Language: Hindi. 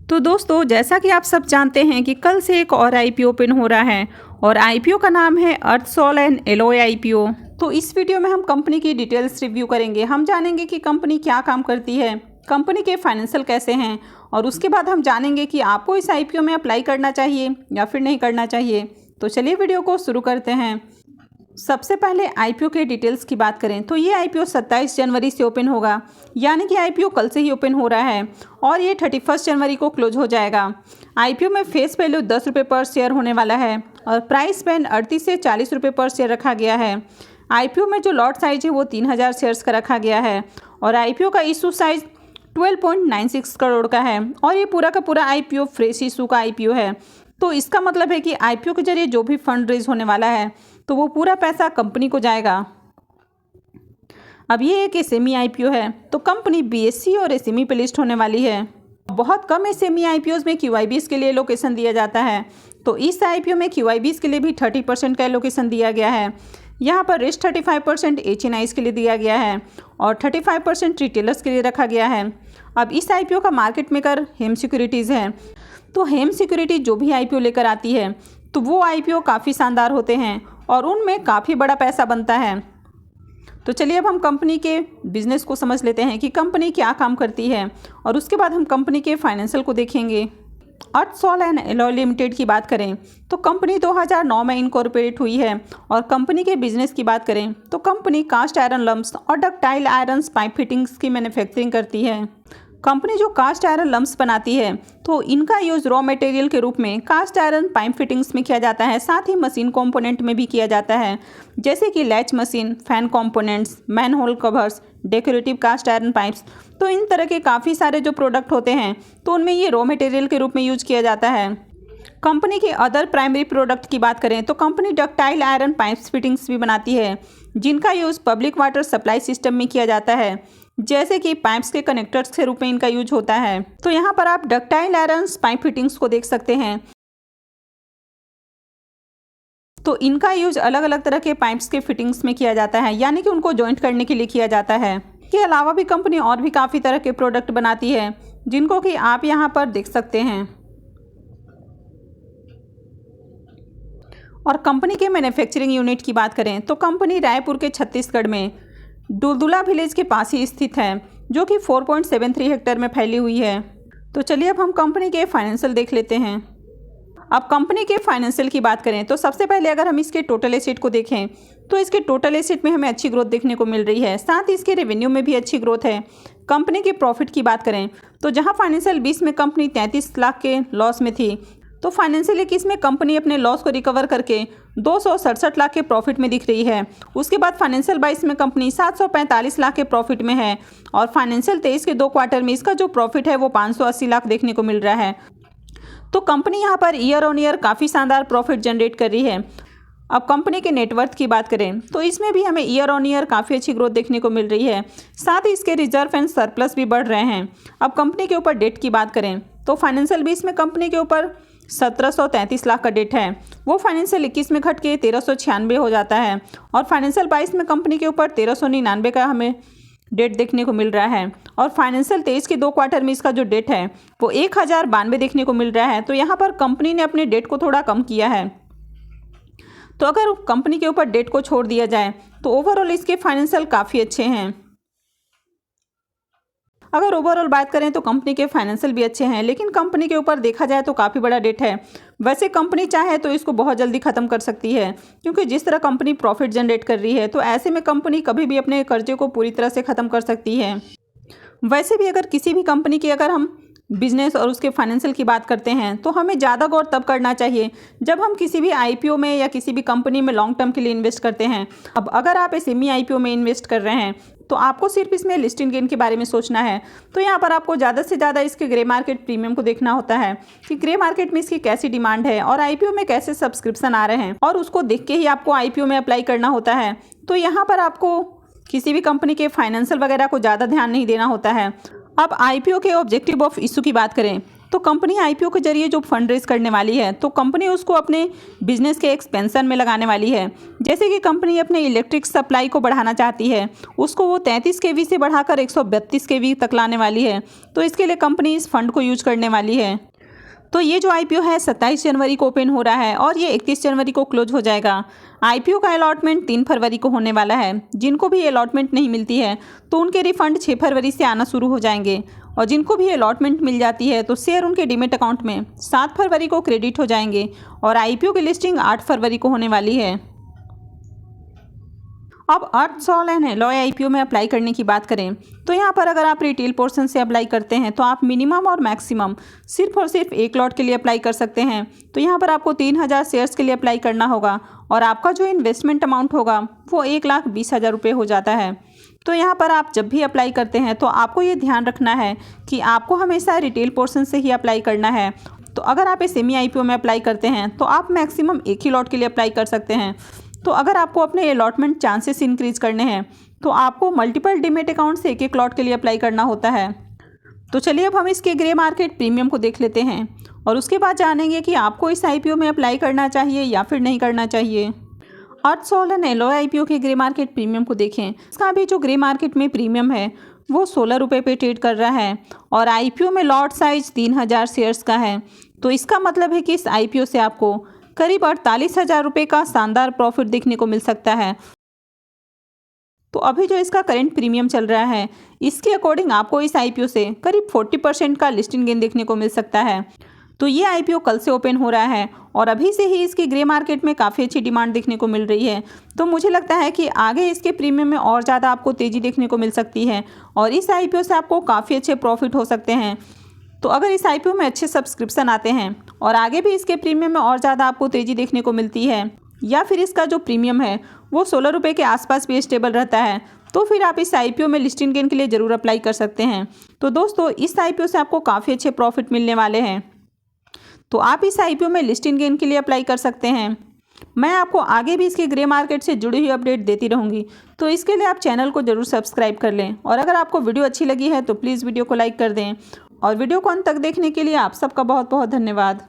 तो दोस्तों, जैसा कि आप सब जानते हैं कि कल से एक और आईपीओ ओपन हो रहा है और आईपीओ का नाम है अर्थसोल एंड एलॉय आईपीओ। तो इस वीडियो में हम कंपनी की डिटेल्स रिव्यू करेंगे। हम जानेंगे कि कंपनी क्या काम करती है, कंपनी के फाइनेंशियल कैसे हैं, और उसके बाद हम जानेंगे कि आपको इस आईपीओ में अप्लाई करना चाहिए या फिर नहीं करना चाहिए। तो चलिए वीडियो को शुरू करते हैं। सबसे पहले आईपीओ के डिटेल्स की बात करें तो ये आईपीओ 27 जनवरी से ओपन होगा, यानी कि आईपीओ कल से ही ओपन हो रहा है और ये 31 जनवरी को क्लोज हो जाएगा। आईपीओ में फेस वैल्यू 10 रुपये पर शेयर होने वाला है और प्राइस बैंड 38 से 40 रुपये पर शेयर रखा गया है। आईपीओ में जो लॉट साइज है वो 3000 शेयर्स का रखा गया है और आईपीओ का इशू साइज 12.96 करोड़ का है और ये पूरा का पूरा आईपीओ फ्रेश इशू का आईपीओ है। तो इसका मतलब है कि आईपीओ के जरिए जो भी फंड रेज होने वाला है तो वो पूरा पैसा कंपनी को जाएगा। अब ये एक एसएमई आईपीओ है, तो कंपनी बीएसई और एसएमई पे लिस्ट होने वाली है। बहुत कम एसएमई आईपीओज में क्यूआईबीज के लिए एलोकेशन दिया जाता है, तो इस आईपीओ में क्यूआईबीज के लिए भी 30% का एलोकेशन दिया गया है। यहाँ पर रेस्ट 35% एचएनआईज के लिए दिया गया है और 35% रिटेलर्स के लिए रखा गया है। अब इस आईपीओ का मार्केट मेकर हेम सिक्योरिटीज़ है। तो हेम सिक्योरिटी जो भी आईपीओ लेकर आती है तो वो आईपीओ काफ़ी शानदार होते हैं और उनमें काफ़ी बड़ा पैसा बनता है। तो चलिए अब हम कंपनी के बिजनेस को समझ लेते हैं कि कंपनी क्या काम करती है और उसके बाद हम कंपनी के फाइनेंशियल को देखेंगे। अर्थसोल एंड एलॉय लिमिटेड की बात करें तो कंपनी 2009 में इनकॉर्पोरेट हुई है और कंपनी के बिजनेस की बात करें तो कंपनी कास्ट आयरन लम्प्स और डक्टाइल आयरन पाइप फिटिंग्स की मैन्युफैक्चरिंग करती है। कंपनी जो कास्ट आयरन लम्प्स बनाती है तो इनका यूज़ रॉ मटेरियल के रूप में कास्ट आयरन पाइप फिटिंग्स में किया जाता है, साथ ही मशीन कंपोनेंट में भी किया जाता है, जैसे कि latch machine, fan components, manhole covers, decorative cast iron pipes. तो इन तरह के काफ़ी सारे जो प्रोडक्ट होते हैं तो उनमें ये रॉ मटेरियल के रूप में यूज किया जाता है। कंपनी के अदर प्राइमरी प्रोडक्ट की बात करें तो company ductile iron pipes fittings भी बनाती है, जिनका use public water supply system में किया जाता है, जैसे कि पाइप्स के कनेक्टर्स के रूप में इनका यूज होता है। तो यहाँ पर आप डक्टाइल आयरन पाइप फिटिंग्स को देख सकते हैं। तो इनका यूज अलग अलग तरह के पाइप्स के फिटिंग्स में किया जाता है, यानी कि उनको जॉइंट करने के लिए किया जाता है। इसके अलावा भी कंपनी और भी काफ़ी तरह के प्रोडक्ट बनाती है, जिनको कि आप यहाँ पर देख सकते हैं। और कंपनी के मैन्युफैक्चरिंग यूनिट की बात करें तो कंपनी रायपुर के छत्तीसगढ़ में दुलदुला विलेज के पास ही स्थित है, जो कि 4.73 हेक्टेयर में फैली हुई है। तो चलिए अब हम कंपनी के फाइनेंशियल देख लेते हैं। अब कंपनी के फाइनेंशियल की बात करें तो सबसे पहले अगर हम इसके टोटल एसेट को देखें तो इसके टोटल एसेट में हमें अच्छी ग्रोथ देखने को मिल रही है, साथ ही इसके रेवेन्यू में भी अच्छी ग्रोथ है। कंपनी के प्रॉफिट की बात करें तो जहाँ फाइनेंशियल 20 में कंपनी 33 लाख के लॉस में थी, तो फाइनेंशियल 21 में कंपनी अपने लॉस को रिकवर करके 267 लाख के प्रॉफिट में दिख रही है। उसके बाद फाइनेंशियल 22 में कंपनी 745 लाख के प्रॉफिट में है और फाइनेंशियल 23 के 2 क्वार्टर में इसका जो प्रॉफिट है वो 580 लाख देखने को मिल रहा है। तो कंपनी यहाँ पर ईयर ऑन ईयर काफ़ी शानदार प्रॉफिट जनरेट कर रही है। अब कंपनी के नेटवर्थ की बात करें तो इसमें भी हमें ईयर ऑन ईयर काफ़ी अच्छी ग्रोथ देखने को मिल रही है, साथ ही इसके रिजर्व एंड सरप्लस भी बढ़ रहे हैं। अब कंपनी के ऊपर डेट की बात करें तो फाइनेंशियल 20 में कंपनी के ऊपर 1733 लाख का डेट है, वो फाइनेंशियल 21 में घट के 1396 हो जाता है और फाइनेंशियल 22 में कंपनी के ऊपर 1399 का हमें डेट देखने को मिल रहा है और फाइनेंशियल 23 के 2 क्वार्टर में इसका जो डेट है वो 1092 देखने को मिल रहा है। तो यहाँ पर कंपनी ने अपने डेट को थोड़ा कम किया है। तो अगर कंपनी के ऊपर डेट को छोड़ दिया जाए तो ओवरऑल इसके फाइनेंशियल काफ़ी अच्छे हैं। अगर ओवरऑल बात करें तो कंपनी के फाइनेंशियल भी अच्छे हैं, लेकिन कंपनी के ऊपर देखा जाए तो काफ़ी बड़ा डेट है। वैसे कंपनी चाहे तो इसको बहुत जल्दी ख़त्म कर सकती है, क्योंकि जिस तरह कंपनी प्रॉफिट जनरेट कर रही है तो ऐसे में कंपनी कभी भी अपने कर्जे को पूरी तरह से ख़त्म कर सकती है। वैसे भी अगर किसी भी कंपनी की अगर हम बिजनेस और उसके फाइनेंशियल की बात करते हैं तो हमें ज़्यादा गौर तब करना चाहिए जब हम किसी भी आईपीओ में या किसी भी कंपनी में लॉन्ग टर्म के लिए इन्वेस्ट करते हैं। अब अगर आप एसएमई आईपीओ में इन्वेस्ट कर रहे हैं तो आपको सिर्फ इसमें लिस्टिंग गेन के बारे में सोचना है। तो यहाँ पर आपको ज़्यादा से ज़्यादा इसके ग्रे मार्केट प्रीमियम को देखना होता है कि ग्रे मार्केट में इसकी कैसी डिमांड है और आईपीओ में कैसे सब्सक्रिप्शन आ रहे हैं, और उसको देख के ही आपको आईपीओ में अप्लाई करना होता है। तो यहाँ पर आपको किसी भी कंपनी के फाइनेंशियल वगैरह को ज़्यादा ध्यान नहीं देना होता है। अब आईपीओ के ऑब्जेक्टिव ऑफ इशू की बात करें तो कंपनी आईपीओ के जरिए जो फंड रेज करने वाली है तो कंपनी उसको अपने बिजनेस के एक्सपेंशन में लगाने वाली है। जैसे कि कंपनी अपने इलेक्ट्रिक सप्लाई को बढ़ाना चाहती है, उसको वो 33 kV से बढ़ाकर 132 kV तक लाने वाली है। तो इसके लिए कंपनी इस फंड को यूज करने वाली है। तो ये जो आईपीओ है 27 जनवरी को ओपन हो रहा है और ये 31 जनवरी को क्लोज हो जाएगा। आईपीओ का अलॉटमेंट 3 फरवरी को होने वाला है। जिनको भी अलॉटमेंट नहीं मिलती है तो उनके रिफंड 6 फरवरी से आना शुरू हो जाएंगे, और जिनको भी अलॉटमेंट मिल जाती है तो शेयर उनके डीमेट अकाउंट में 7 फरवरी को क्रेडिट हो जाएंगे और आईपीओ की लिस्टिंग 8 फरवरी को होने वाली है। अब अर्थ सॉल एंड एलॉय आईपीओ में अप्लाई करने की बात करें तो यहाँ पर अगर आप रिटेल पोर्शन से अप्लाई करते हैं तो आप मिनिमम और मैक्सिमम सिर्फ और सिर्फ 1 लॉट के लिए अप्लाई कर सकते हैं। तो यहाँ पर आपको 3000 शेयर्स के लिए अप्लाई करना होगा और आपका जो इन्वेस्टमेंट अमाउंट होगा वो 1,20,000 रुपये हो जाता है। तो यहाँ पर आप जब भी अप्लाई करते हैं तो आपको ये ध्यान रखना है कि आपको हमेशा रिटेल पोर्शन से ही अप्लाई करना है। तो अगर आप सेमी आईपीओ में अप्लाई करते हैं तो आप मैक्सिमम 1 ही लॉट के लिए अप्लाई कर सकते हैं। तो अगर आपको अपने अलॉटमेंट चांसेस इंक्रीज करने हैं तो आपको मल्टीपल डीमेट अकाउंट से 1 लॉट के लिए अप्लाई करना होता है। तो चलिए अब हम इसके ग्रे मार्केट प्रीमियम को देख लेते हैं और उसके बाद जानेंगे कि आपको इस आईपीओ में अप्लाई करना चाहिए या फिर नहीं करना चाहिए। अर्थ सॉल एंड एलॉय आईपीओ के ग्रे मार्केट प्रीमियम को देखें। इसका भी जो ग्रे मार्केट में प्रीमियम है वो 16 रुपये पे ट्रेड कर रहा है और आईपीओ में लॉट साइज 3000 शेयर्स का है। तो इसका मतलब है कि इस आईपीओ से आपको करीब 48,000 रुपये का शानदार प्रॉफिट देखने को मिल सकता है। तो अभी जो इसका करंट प्रीमियम चल रहा है इसके अकॉर्डिंग आपको इस आईपीओ से करीब 40% का लिस्टिंग गेन देखने को मिल सकता है। तो ये आईपीओ कल से ओपन हो रहा है और अभी से ही इसकी ग्रे मार्केट में काफ़ी अच्छी डिमांड देखने को मिल रही है। तो मुझे लगता है कि आगे इसके प्रीमियम में और ज़्यादा आपको तेज़ी देखने को मिल सकती है और इस आईपीओ से आपको काफ़ी अच्छे प्रॉफिट हो सकते हैं। तो अगर इस आईपीओ में अच्छे सब्सक्रिप्शन आते हैं और आगे भी इसके प्रीमियम में और ज़्यादा आपको तेज़ी देखने को मिलती है या फिर इसका जो प्रीमियम है वो 16 रुपये के आसपास भी स्टेबल रहता है तो फिर आप इस आईपीओ में लिस्टिंग गेन के लिए ज़रूर अप्लाई कर सकते हैं। तो दोस्तों इस आईपीओ से आपको काफ़ी अच्छे प्रॉफिट मिलने वाले हैं। तो आप इस आईपीओ में लिस्टिंग गेन के लिए अप्लाई कर सकते हैं। मैं आपको आगे भी इसके ग्रे मार्केट से जुड़ी हुई अपडेट देती रहूँगी, तो इसके लिए आप चैनल को ज़रूर सब्सक्राइब कर लें और अगर आपको वीडियो अच्छी लगी है तो प्लीज़ वीडियो को लाइक कर दें और वीडियो को अंत तक देखने के लिए आप सबका बहुत बहुत धन्यवाद।